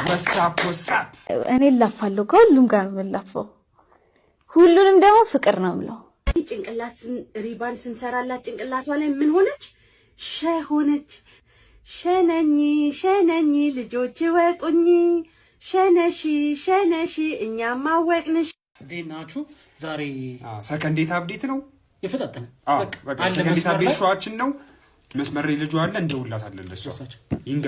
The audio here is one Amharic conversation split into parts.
ወሳፕ እኔ ላፋለሁ ከሁሉም ጋር የምላፈው ሁሉንም ደግሞ ፍቅር ነው የምለው። ጭንቅላትን ሪባን ስንሰራላት ጭንቅላቷ ላይ ምን ሆነች? ሆነች። ሸነኝ ልጆች ወቁኝ ሸነሺ እኛም አወቅንሽ። ዴናችሁ ዛሬ ሰከንዴት አፕዴት ነው የፈጣጠነ በቃ ሰከንዴት አፕዴት ሾዋችን ነው። መስመር ልጅ አለ እንደውላታለን ለሷ ይንገ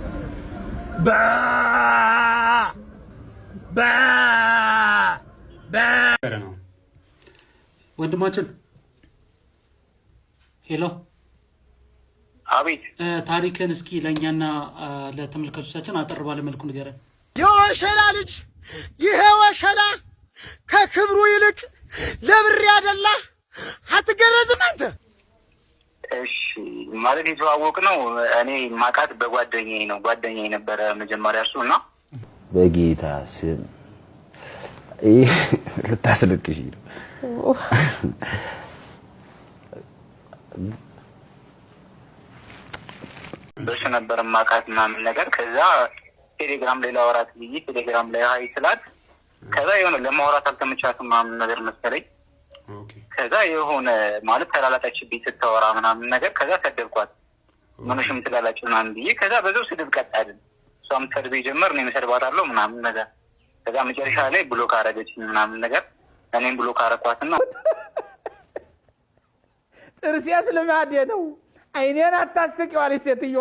ነው ወንድማችን። ሄሎ አቤት። ታሪክን እስኪ ለኛና ለተመልካቾቻችን አጠር ባለ መልኩ ንገረን። የወሸላ ልጅ ይሄ ወሸላ ከክብሩ ይልቅ ለብር ያደላ አትገረዝም አንተ? እሺ ማለት የተዋወቅ ነው። እኔ ማቃት በጓደኛዬ ነው። ጓደኛዬ ነበረ መጀመሪያ እሱ እና በጌታ ስም ይሄ ልታስለቅሽ ነው። በሱ ነበር ማቃት ምናምን ነገር። ከዛ ቴሌግራም ላይ ላወራት ብዬ ቴሌግራም ላይ ሀይ ስላት ከዛ የሆነ ለማውራት አልተመቻትም ምናምን ነገር መሰለኝ። ከዛ የሆነ ማለት ተላላጣችብኝ ስታወራ ምናምን ነገር። ከዛ ሰደብኳት። ምንሽም ትላላጭ ምናምን ብዬ ከዛ በዛው ስድብ ቀጣልን። እሷም ሰድቤ ጀመር እኔም እሰድባታለሁ ምናምን ነገር። ከዛ መጨረሻ ላይ ብሎክ አረገችኝ ምናምን ነገር። እኔም ብሎክ አረኳትና ጥርሴስ ልማዴ ነው አይኔን አታስቂው አለች ሴትዮ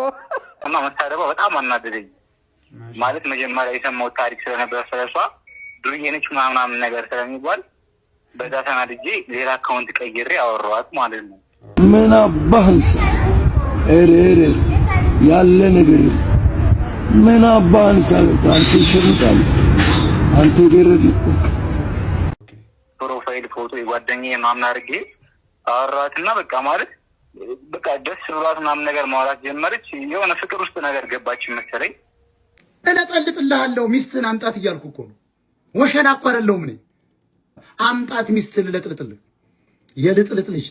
እና መሳደቧ በጣም አናደደኝ። ማለት መጀመሪያ የሰማሁት ታሪክ ስለነበር ስለሷ ዱርዬ ነች ምናምን ነገር ስለሚባል በዛ ተናድጄ ሌላ አካውንት ቀይሬ አወራኋት ማለት ነው። ምን አባህንስ እሬ ያለ ነገር ምን አባህንስ አንተ ይሽምጣል አንተ ገረድ ፕሮፋይል ፎቶ የጓደኛዬ ምናምን አድርጌ አወራኋትና በቃ ማለት በቃ ደስ ብሏት ምናምን ነገር ማውራት ጀመረች። የሆነ ፍቅር ውስጥ ነገር ገባች መሰለኝ። እለጠልጥልሃለሁ ሚስትን አምጣት እያልኩ እኮ ነው። ወሸላ እኮ አይደለሁም እኔ። አምጣት ሚስትን ልለጥልጥልህ የልጥልጥ ልጅ።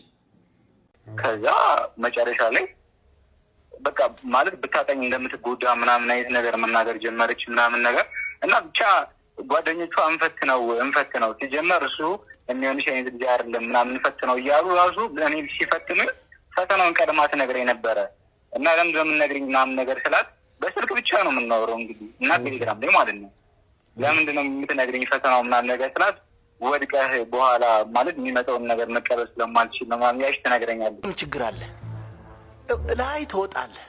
ከዛ መጨረሻ ላይ በቃ ማለት ብታጠኝ እንደምትጎዳ ምናምን አይነት ነገር መናገር ጀመረች ምናምን ነገር እና ብቻ ጓደኞቿ እንፈት ነው ሲጀመር እሱ የሚሆንሽ አይነት ልጅ አይደለም ምናምን እንፈት ነው እያሉ ራሱ እኔ ሲፈትኑ ፈተናውን ቀድማ ትነግረኝ ነበረ እና ለምን የምንነግርኝ ምናምን ነገር ስላት በስልክ ብቻ ነው የምናወራው እንግዲህ እና ቴሌግራም ላይ ማለት ነው። ለምንድን ነው የምትነግርኝ ፈተናው ምናምን ነገር ስላት ወድቀህ በኋላ ማለት የሚመጣውን ነገር መቀበል ስለማልችል ነው ምናምን ያሽ ትነግረኛለች። ምን ችግር አለ? ላይ ትወጣለህ፣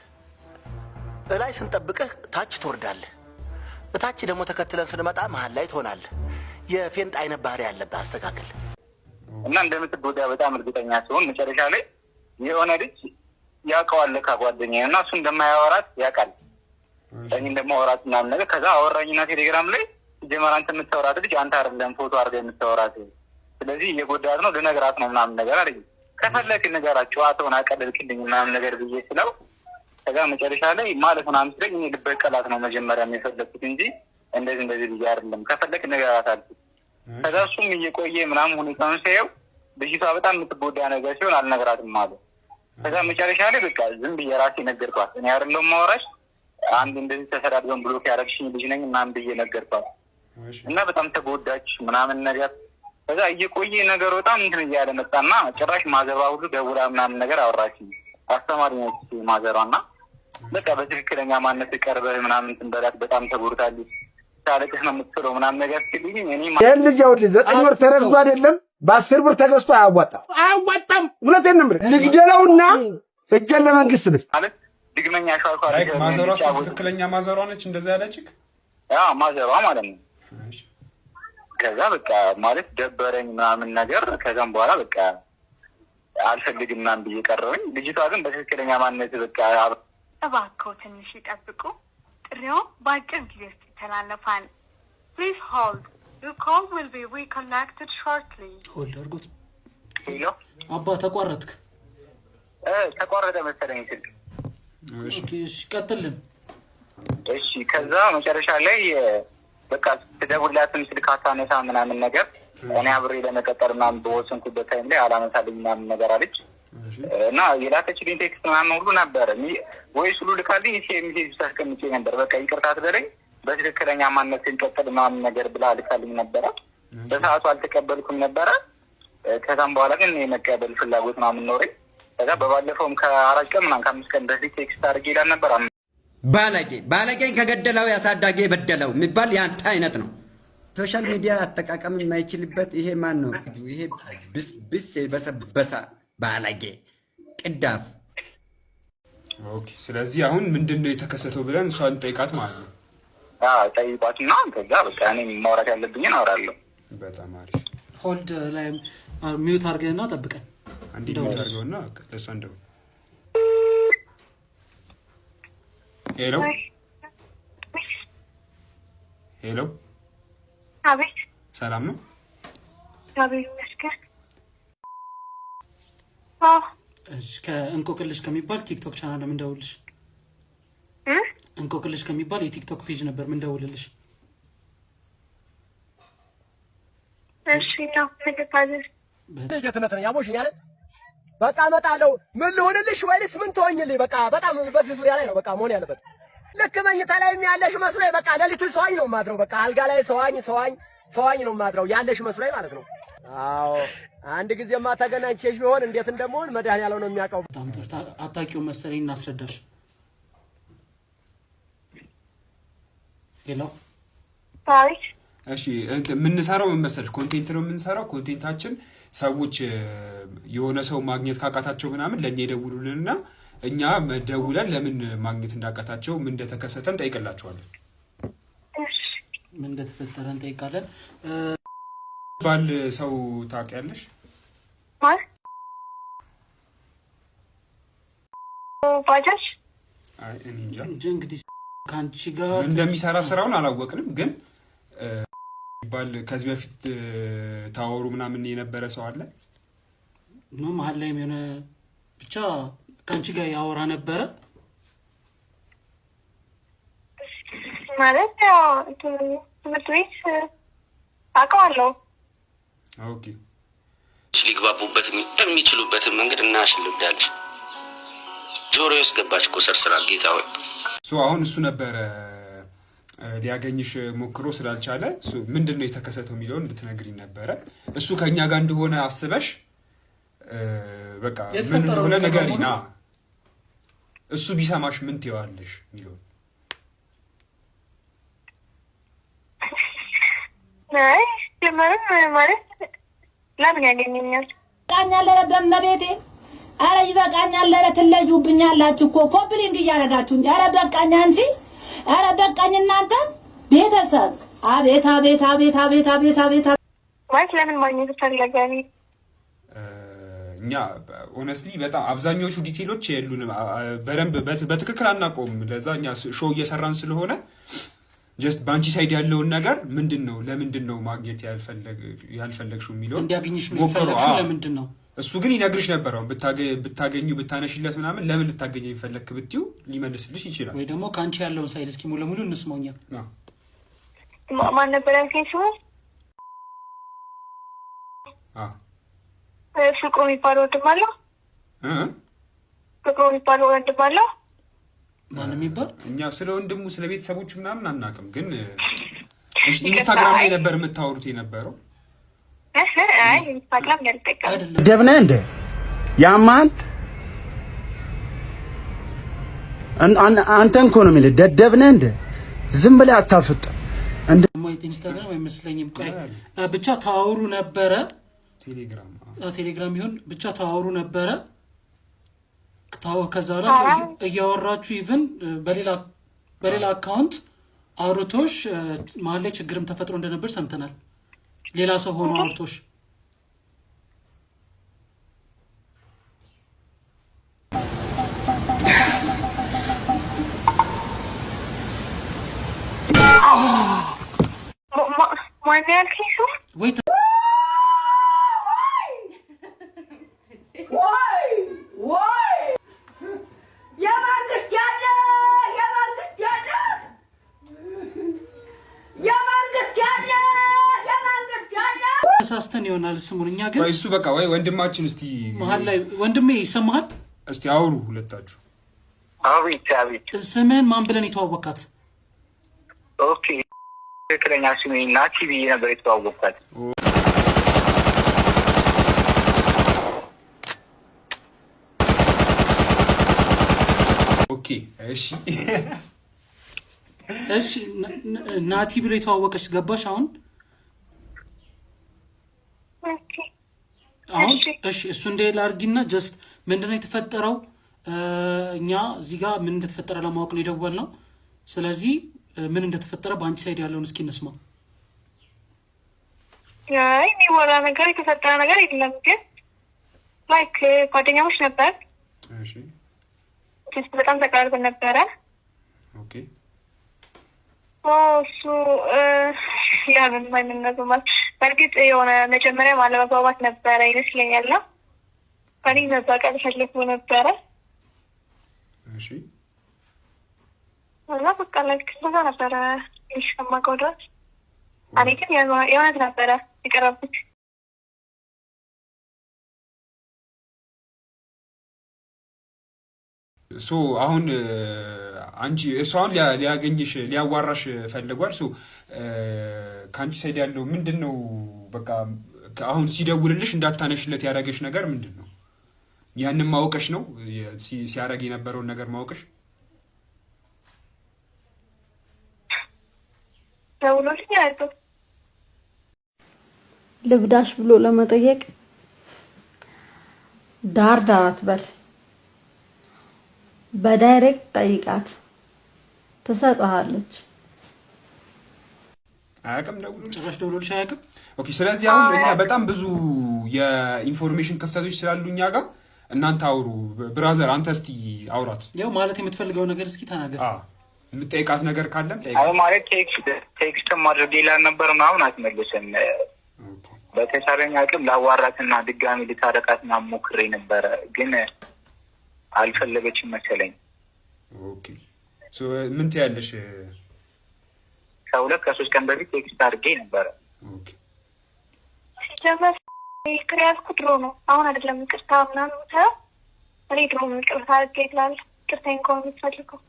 ላይ ስንጠብቅህ ታች ትወርዳለህ፣ እታች ደግሞ ተከትለን ስንመጣ መሀል ላይ ትሆናለህ። የፌንጥ አይነት ባህሪ ያለብህ አስተካክል እና እንደምትጎዳ በጣም እርግጠኛ ሲሆን መጨረሻ ላይ የሆነ ልጅ ያውቀዋል ከጓደኛዬ እና እሱ እንደማያወራት ያውቃል። እኔ እንደማወራት ምናምን ነገር ከዛ አወራኝና ቴሌግራም ላይ ጀመር አንተ የምታወራት ልጅ አንተ አይደለም ፎቶ አድርገህ የምታወራት፣ ስለዚህ እየጎዳት ነው ልነግራት ነው ምናምን ነገር አለኝ። ከፈለክ ንገራት ጨዋታውን አቀለልክልኝ ምናምን ነገር ብዬ ስለው ከዛ መጨረሻ ላይ ማለት ምናምን ስለኝ እኔ ልበቀላት ነው መጀመሪያ የፈለኩት እንጂ እንደዚህ ብዬ አይደለም፣ ከፈለክ ንገራት አልኩት። ከዛ እሱም እየቆየ ምናምን ሁኔታውን ሲያየው ልጅቷ በጣም የምትጎዳ ነገር ሲሆን አልነግራትም አለ። ከዛ መጨረሻ ላይ በቃ ዝም ብዬ ራሴ ነገርኳት። እኔ አይደለም ማወራሽ አንድ እንደዚህ ተሰዳድበን ብሎክ ያደረግሽኝ ልጅ ነኝ ምናምን ብዬ ነገርኳት እና በጣም ተጎዳች ምናምን ነገር። ከዛ እየቆየ ነገር በጣም እንትን እያለ መጣና ጭራሽ ማዘሯ ሁሉ ደውላ ምናምን ነገር አወራችኝ። አስተማሪ ነች ማዘሯ እና በቃ በትክክለኛ ማንነት ቀርበህ ምናምን ትንበላት በጣም ተጎድታለች፣ ታለቅስ ነው የምትለው ምናምን ነገር ሲልኝ እኔ ይሄን ልጅ አውልኝ 9 ወር ተረግዞ አይደለም በ10 ብር ተገዝቶ አያዋጣም። እውነቴን ነው የምልህ። ልግደለውና እጄን ለመንግስት ልስጥ ማለት ድግመኛ ሻልኳ ላይክ ማዘሯ ትክክለኛ ማዘሯ ነች እንደዛ ያለችክ? ማዘሯ ማለት ነው። ከዛ በቃ ማለት ደበረኝ ምናምን ነገር። ከዛም በኋላ በቃ አልፈልግም ምናምን ብዬ ቀረሁኝ። ልጅቷ ግን በትክክለኛ ማንነት በቃ እባክዎ ትንሽ ይጠብቁ፣ ጥሪው በአጭር ጊዜ ውስጥ ይተላለፋል። ፕሊዝ ሆልድ ዩር ኮል ዊል ቢ ሪኮኔክትድ ሾርትሊ። ሆልድ አድርጎት። ሄሎ አባ ተቋረጥክ? ተቋረጠ መሰለኝ ስልክ። እሺ ቀጥልን። እሺ ከዛ መጨረሻ ላይ በቃ ትደውልላትም ስልክ አታነሳ ምናምን ነገር። እኔ አብሬ ለመቀጠል ምናምን በወሰንኩበት ታይም ላይ አላነሳልኝ ምናምን ነገር አለች እና የላከችልኝ ቴክስት ምናምን ሁሉ ነበረ። ወይስ ሁሉ ልካልኝ ሜሴጅ ታስቀምጬ ነበር። በቃ ይቅርታ ትበለኝ በትክክለኛ ማንነቴን ቀጥል ምናምን ነገር ብላ ልካልኝ ነበረ። በሰዓቱ አልተቀበልኩም ነበረ። ከዛም በኋላ ግን የመቀበል ፍላጎት ምናምን ኖረኝ። ከዛ በባለፈውም ከ4 ቀን ምናምን ከ5 ቀን በፊት ቴክስት አድርጌ ይላል ነበር። ባለጌን ከገደለው ያሳዳጌ በደለው የሚባል ያንተ አይነት ነው። ሶሻል ሚዲያ አጠቃቀም የማይችልበት ይሄ ማን ነው? ይሄ ብስ የበሰበሰ ባለጌ ቅዳፍ። ኦኬ፣ ስለዚህ አሁን ምንድነው የተከሰተው ብለን እሷን ጠይቃት ማለት ነው። ጠይቋትና ከዛ በቃ እኔ ማውራት ያለብኝን አወራለሁ። በጣም አሪፍ። ሆልድ ላይ ሚዩት አድርገንና ጠብቀን አንዴ ሚዩት አድርገውና ለእሷ እንደው ሄሎ ሄሎ፣ አቤት። ሰላም ነው? አቤት መስከር። እሺ፣ ከእንቆቅልሽ ከሚባል ቲክቶክ ቻናል ምን ደውልሽ? እንቆቅልሽ ከሚባል የቲክቶክ ፔጅ ነበር ምን ደውልልሽ? እሺ ነው ተከታተል። ለጀትነት ነው ያሞሽ ያለ በቃ እመጣለሁ። ምን ልሆንልሽ ወይስ ምን ትሆኝልኝ? በቃ በጣም በዚህ ዙሪያ ላይ ነው በቃ መሆን ያለበት። ልክ መኝታ ላይ ያለሽ መስሎኝ በቃ ሌሊት ሰዋኝ ነው ማድረው። በቃ አልጋ ላይ ሰዋኝ ነው ማድረው ያለሽ መስሎኝ ማለት ነው። አዎ አንድ ጊዜማ ተገናኝተሽ ቢሆን እንዴት እንደምሆን መድኃኒዓለም ነው የሚያውቀው። በጣም ጥርታ አታውቂው መሰለኝ እናስረዳሽ። ሄሎ አቤት። እሺ የምንሰራው ምን መሰለሽ ኮንቴንት ነው የምንሰራው። ኮንቴንታችን ሰዎች የሆነ ሰው ማግኘት ካቃታቸው ምናምን ለኛ ይደውሉልንና እኛ መደውለን ለምን ማግኘት እንዳቃታቸው ምን እንደተከሰተ እንጠይቅላቸዋለን። ምን እንደተፈጠረ እንጠይቃለን። ባል ሰው ታውቂያለሽ? ማለት ባጃጅ? አይ እኔ እንጃ እንግዲህ ካንቺ ጋር እንደሚሰራ ስራውን አላወቅንም፣ ግን ባል ከዚህ በፊት ታወሩ ምናምን የነበረ ሰው አለ ነው መሀል ላይ የሆነ ብቻ ካንቺ ጋር ያወራ ነበረ ማለት ያው ትምህርት ቤት አውቀዋለሁ። ኦኬ፣ ሊግባቡበት የሚችሉበትን መንገድ እናሽልብዳለሽ። ጆሮ ውስጥ ገባች እኮ ሰርስራ ጌታ ወይ አሁን እሱ ነበረ ሊያገኝሽ ሞክሮ ስላልቻለ ምንድነው የተከሰተው የሚለውን እንድትነግሪኝ ነበረ። እሱ ከኛ ጋር እንደሆነ አስበሽ በቃ ምን እንደሆነ ንገሪና እሱ ቢሰማሽ ምን ትይዋለሽ የሚለውን። አይ ለማለት ማለት ለምን ያገኘኛል? ቃኛለ በመቤቴ አረ ይበቃኛል። ለረ ትለዩብኛላችሁ እኮ ኮምፕሊንግ እያደረጋችሁ እንጂ አረ በቃኝ አንቺ አረ በቃኝ እናንተ ቤተሰብ። አቤት አቤት አቤት አቤት አቤት አቤት ማለት ለምን ማግኘት ፈለጋኒ? እኛ ሆነስትሊ በጣም አብዛኞቹ ዲቴሎች የሉንም፣ በደንብ በትክክል አናውቀውም። ለዛ እኛ ሾው እየሰራን ስለሆነ ጀስት ባንቺ ሳይድ ያለውን ነገር ምንድነው ለምንድን ነው ማግኘት ያልፈለግሽው የሚለውን እንዲያገኝሽ ነው የፈለግሽው ለምንድን ነው? እሱ ግን ይነግርሽ ነበር። አሁን ብታገኙ ብታነሽለት ምናምን ለምን ልታገኘ ይፈለክ ብትዩ ሊመልስልሽ ይችላል። ወይ ደግሞ ካንቺ ያለውን ሳይድ እስኪ ሙሉ ለሙሉ እንስማውኛ። ማን ነበር ያልከኝ? ፍቅሩ የሚባለው ወንድም አለው። ፍቅሩ የሚባለው ወንድም አለው። ማን የሚባል? እኛ ስለ ወንድሙ ስለ ቤተሰቦቹ ምናምን አናውቅም፣ ግን ኢንስታግራም ላይ ነበር የምታወሩት የነበረው። አይ ኢንስታግራም ያልጠቀም ደደብ ነህ እንደ ያማል አንተን እኮ ነው የሚልህ። ደደብ ነህ እንደ ዝም ብለህ አታፍጥ። እንደ ኢንስታግራም አይመስለኝም። ቆይ ብቻ ታወሩ ነበረ። ቴሌግራም ይሁን ብቻ ታወሩ ነበረ። ከዛ ላይ እያወራችሁ ኢቭን በሌላ አካውንት አውርቶሽ መሀል ላይ ችግርም ተፈጥሮ እንደነበር ሰምተናል። ሌላ ሰው ሆኖ አውርቶሽ ማን ያልከኝ ሰው ወይ ተሳስተን ይሆናል ስሙን። እኛ ግን እሱ በቃ ወይ ወንድማችን እስቲ መሀል ላይ ወንድሜ ይሰማሃል? እስቲ አውሩ ሁለታችሁ። አቤት አቤት። ስምህን ማን ብለን የተዋወቃት? ኦኬ ትክክለኛ ስሜ ናቲ ብዬ ነበር የተዋወቅኳት። ኦኬ እሺ እሺ ናቲ ብሎ የተዋወቀች ገባሽ? አሁን እሺ እሱ እንደሌላ አድርጊና ጀስት ምንድነው የተፈጠረው? እኛ እዚህ ጋር ምን እንደተፈጠረ ለማወቅ ነው የደወልነው። ስለዚህ ምን እንደተፈጠረ በአንቺ ሳይድ ያለውን እስኪ እንስማ። አይ የሚወራ ነገር የተፈጠረ ነገር የለም፣ ግን ላይክ ጓደኛሞች ነበር። እሺ በጣም ተቀራርበን ነበረ። ኦኬ እሱ ያንን ማንነቱ ማለት በእርግጥ የሆነ መጀመሪያ አለመግባባት ነበረ ይመስለኛል እና ከኔ መባቀል ፈልጎ ነበረ። እሺ እና በቃ ላይክ እንደዛ ነበረ ከማውቀው ድረስ። እኔ ግን የእውነት ነበረ የቀረብኩት። ሶ አሁን አንቺ እሷን ሊያገኝሽ ሊያዋራሽ ፈልጓል። ሶ ከአንቺ ሳይድ ያለው ምንድን ነው? በቃ አሁን ሲደውልልሽ እንዳታነሽለት ያደረገሽ ነገር ምንድን ነው? ያንን ማወቀሽ ነው ሲያደርግ የነበረውን ነገር ማወቀሽ? ደውሎልኝ አያውቅም። ልብዳሽ ብሎ ለመጠየቅ ዳር ዳር አትበል፣ በዳይሬክት ጠይቃት ትሰጥሃለች። አያውቅም? ጭራሽ ደውሎልሽ አያውቅም? ኦኬ። ስለዚህ አሁን እኛ በጣም ብዙ የኢንፎርሜሽን ክፍተቶች ስላሉ እኛ ጋር እናንተ አውሩ። ብራዘር አንተ እስቲ አውራት። ያው ማለት የምትፈልገው ነገር እስኪ ተናገር። የምትጠይቃት ነገር ካለም ጠይቃት። አሁን ማለት ቴክስት ማድረግ ይላል ነበር ምናምን አትመልስም። በተቻለኝ አቅም ላዋራትና ድጋሚ ልታረቃትና ሞክሬ ነበረ፣ ግን አልፈለገችም መሰለኝ። ኦኬ ሶ ምን ትያለሽ? ከሁለት ከሶስት ቀን በፊት ቴክስት አድርጌ ነበረ። ኦኬ ሲጀመር ይቅር ያልኩት ድሮ ነው፣ አሁን አይደለም። ይቅርታ ምናምን እኔ ድሮ ይቅርታ አድርጌ ይላል። ይቅርታዬን እንኳን የምትፈልገው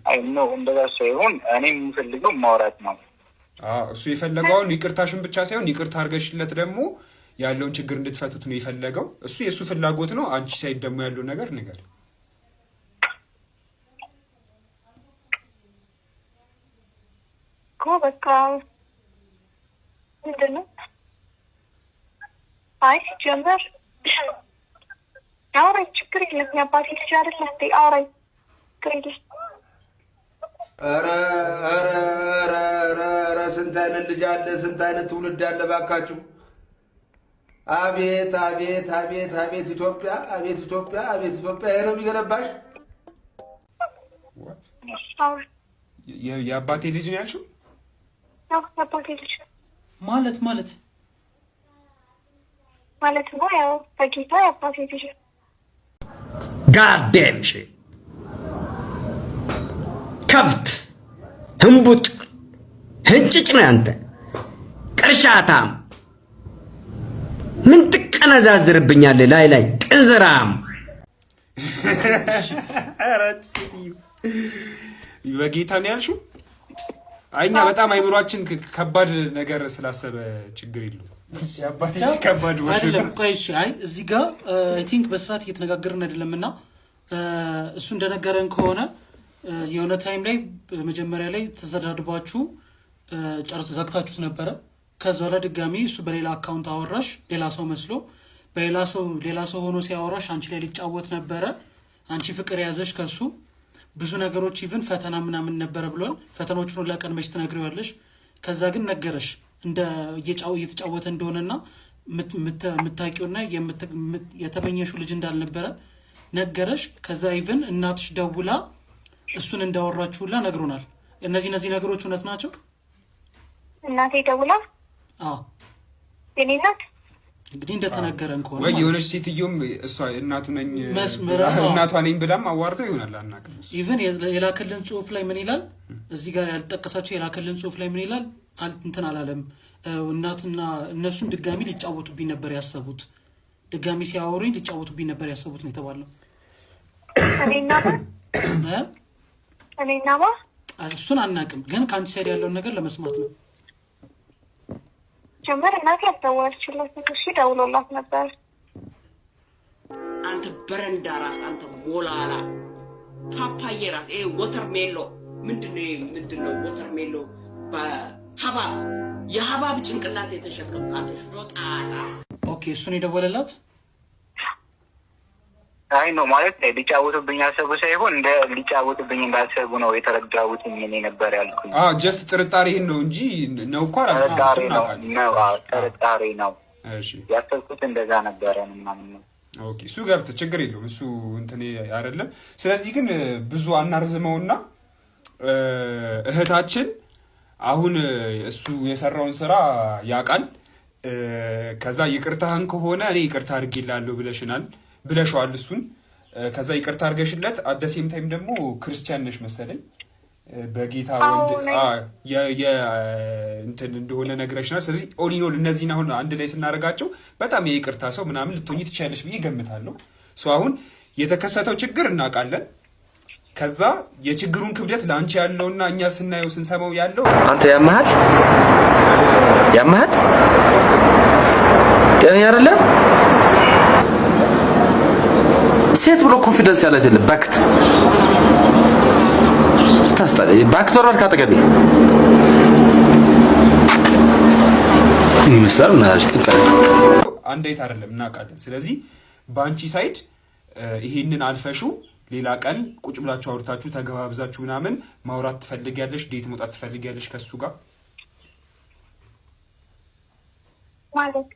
አይ ኖ እንደዛ ሳይሆን እኔ የምፈልገው ማውራት ነው። እሱ የፈለገውን ይቅርታሽን ብቻ ሳይሆን ይቅርታ አድርገሽለት ደግሞ ያለውን ችግር እንድትፈቱት ነው የፈለገው። እሱ የእሱ ፍላጎት ነው። አንቺ ሳይድ ደግሞ ያለው ነገር ንገር። በቃ ምንድን ነው? አይ ሲጀመር አውራኝ፣ ችግር የለም። የአባቴ ልጅ አይደለ እንዴ? አውራኝ፣ ችግር የለም። ኧረ ስንት አይነት ልጅ አለ፣ ስንት አይነት ትውልድ አለ ባካችሁ። አቤት አቤት አቤት አቤት ኢትዮጵያ፣ አቤት ኢትዮጵያ፣ አቤት ኢትዮጵያ። ይሄ ነው የሚገነባሽ? የአባቴ ልጅ ነው ያልሽው? የአባቴ ልጅ ማለት ነው ያው በጌታ የአባቴ ልጅ ጋዴም ከብት ህንቡጥ ህንጭጭ ነው ያንተ ቅርሻታም። ምን ትቀነዛዝርብኛለህ? ላይ ቅንዝራም። በጌታ ነው ያልሽው? እኛ በጣም አይምሯችን ከባድ ነገር ስላሰበ ችግር የለውም። ከባድ አይደለም። ቆይ እሺ፣ አይ እዚህ ጋር አይ ቲንክ በስርዓት እየተነጋገርን አይደለም እና እሱ እንደነገረን ከሆነ የሆነ ታይም ላይ መጀመሪያ ላይ ተሰዳድባችሁ ጨርስ ዘግታችሁት ነበረ። ከዛ በኋላ ድጋሚ እሱ በሌላ አካውንት አወራሽ፣ ሌላ ሰው መስሎ ሌላ ሰው ሆኖ ሲያወራሽ አንቺ ላይ ሊጫወት ነበረ። አንቺ ፍቅር ያዘሽ ከሱ ብዙ ነገሮች ኢቭን ፈተና ምናምን ነበረ ብሏል። ፈተናዎቹን ሁላ ቀን መች ትነግሪዋለሽ። ከዛ ግን ነገረሽ እንደ እየተጫወተ እንደሆነና የምታውቂውና የተመኘሽው ልጅ እንዳልነበረ ነገረሽ። ከዛ ኢቭን እናትሽ ደውላ እሱን እንዳወራችሁላ ነግሮናል። እነዚህ ነገሮች እውነት ናቸው? እናቴ ደውላ? አዎ የኔ እናት እንግዲህ እንደተነገረን ከሆነ ወይ የሆነች ሴትዮም እሷ እናቷ ነኝ ብላም አዋርተው ይሆናል አናውቅም። ኢቭን የላከልን ጽሁፍ ላይ ምን ይላል? እዚህ ጋር ያልተጠቀሳቸው የላከልን ጽሁፍ ላይ ምን ይላል? እንትን አላለም። እናትና እነሱም ድጋሚ ሊጫወቱብኝ ነበር ያሰቡት፣ ድጋሚ ሲያወሩኝ ሊጫወቱብኝ ነበር ያሰቡት ነው የተባለው። እኔና ማ እሱን አናውቅም፣ ግን ከአንቺ ሳይድ ያለውን ነገር ለመስማት ነው። ጀመር እናቴ አታዋልችለት እሺ፣ ደውሎላት ነበር። አንተ በረንዳ ራስ፣ አንተ ሞላላ ፓፓዬ ራስ፣ ወተርሜሎ ምንድነው ወተርሜሎ በሀባብ የሀባብ ጭንቅላት የተሸከምክ አንተ ሾጣጣ። ኦኬ፣ እሱን የደወለላት አይ ነው ማለት ሊጫወቱብኝ ያሰቡ ሳይሆን እንደ ሊጫወቱብኝ እንዳሰቡ ነው የተረዳሁት። ምን ነበር ያልኩኝ? ጀስት ጥርጣሬህን ነው እንጂ ነው እኮ ጥርጣሬ ነው። እሺ ያሰብኩት እንደዛ ነበረ ምናምን ነው። ኦኬ እሱ ገብተ ችግር የለውም እሱ እንትን አይደለም። ስለዚህ ግን ብዙ አናርዝመውና እህታችን አሁን እሱ የሰራውን ስራ ያውቃል። ከዛ ይቅርታህን ከሆነ እኔ ይቅርታ አድርጌላለሁ ብለሽዋል እሱን። ከዛ ይቅርታ አድርገሽለት አደሴም ታይም ደግሞ ክርስቲያን ነሽ መሰለኝ በጌታ ወልድ እንትን እንደሆነ ነግረሽናል። ስለዚህ ኦሊኖል እነዚህን አሁን አንድ ላይ ስናደርጋቸው በጣም የይቅርታ ሰው ምናምን ልትሆኚ ትችያለሽ ብዬ ገምታለሁ። አሁን የተከሰተው ችግር እናውቃለን። ከዛ የችግሩን ክብደት ለአንቺ ያለውና እኛ ስናየው ስንሰማው ያለው አንተ ያመሃል ጤነኛ አይደለም። ሴት ብሎ ኮንፊደንስ ያለት የለም። ባክት ስታስጣለ ባክ ዞር በል ካጠገቤ ይመስላል ናሽ ከቀረ አንዴት አይደለም እናውቃለን። ስለዚህ በአንቺ ሳይድ ይሄንን አልፈሹ ሌላ ቀን ቁጭ ብላችሁ አውርታችሁ ተገባብዛችሁ ምናምን ማውራት ትፈልጊያለሽ፣ ዴት መውጣት ትፈልጊያለሽ ከሱ ጋር ማለት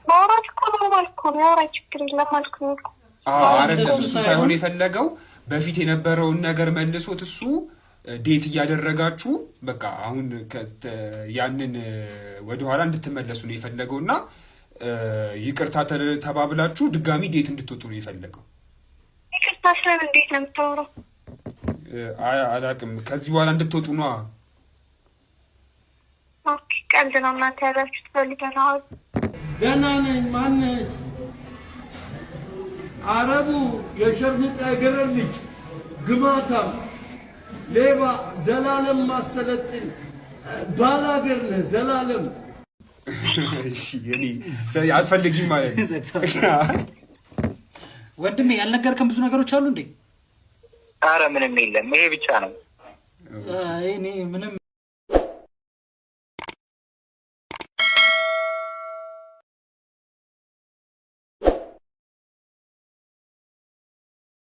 ማውራት እኮ ነው ማለት ነው። ያወራ ችግር የለም ማለት ነው። አይደለም እሱ ሳይሆን የፈለገው በፊት የነበረውን ነገር መልሶት እሱ ዴት እያደረጋችሁ በቃ አሁን ያንን ወደኋላ እንድትመለሱ ነው የፈለገውና ይቅርታ ተባብላችሁ ድጋሚ ዴት እንድትወጡ ነው የፈለገው። ይቅርታ ስለምን እንዴት ነው የምታወራው? አላውቅም። ከዚህ በኋላ እንድትወጡ ነው። ኦኬ ቀልድ ነው እናንተ ያላችሁት ፈልገን ነው። ደህና ነኝ። ማነሽ? አረቡ የሸርሙጣ ገረድ ልጅ ግማታ ሌባ ዘላለም ማስተለጥን ባላገር ነህ ዘላለም። እሺ የኔ አትፈልጊም ማለት ወንድሜ ያልነገርከን ብዙ ነገሮች አሉ እንዴ? ኧረ ምንም የለም፣ ይሄ ብቻ ነው። እኔ ምንም